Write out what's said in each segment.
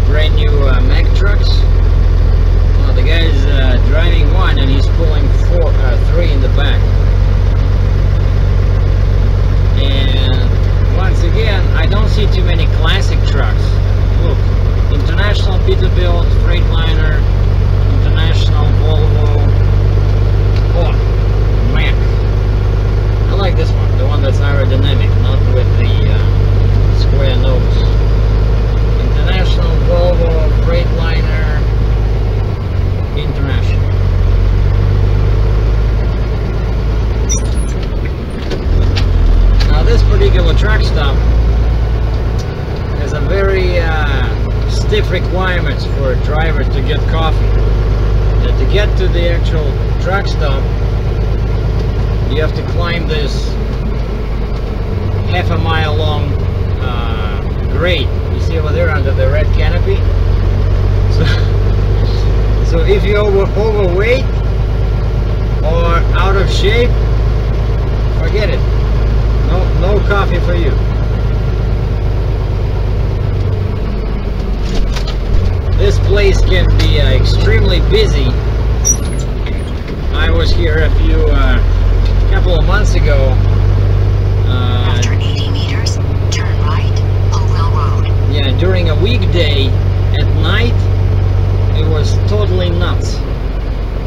brand new Mack trucks. Well, the guy's driving one and he's pulling three in the back. And once again, I don't see too many classic trucks. Look, International Peterbilt, Freightliner, International, Volvo. Oh, Mack. I like this one, the one that's aerodynamic, not with the square nose. International, Volvo, Freightliner, International. Now this particular truck stop has a very stiff requirements for drivers to get coffee. To get to the actual truck stop, you have to climb this half a mile long grate. You see over there under the red canopy? So if you're overweight or out of shape, forget it. No coffee for you. This place can be extremely busy. I was here a couple of months ago. After 80 meters, turn right, Oakville Road. Yeah, during a weekday at night, it was totally nuts.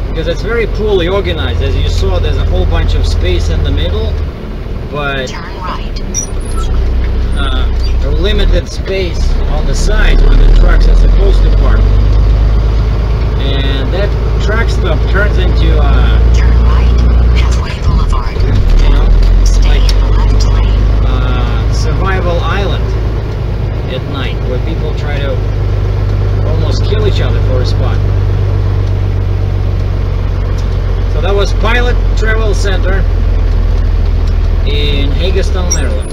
Because it's very poorly organized. As you saw, there's a whole bunch of space in the middle, but turn right. a limited space on the sides where the trucks are supposed to park. And that truck stop turns into turn right, Halfway Boulevard. you know, Stay like in the left lane. survival island at night, where people try to almost kill each other for a spot. So that was Pilot Travel Center in Hagerstown, Maryland.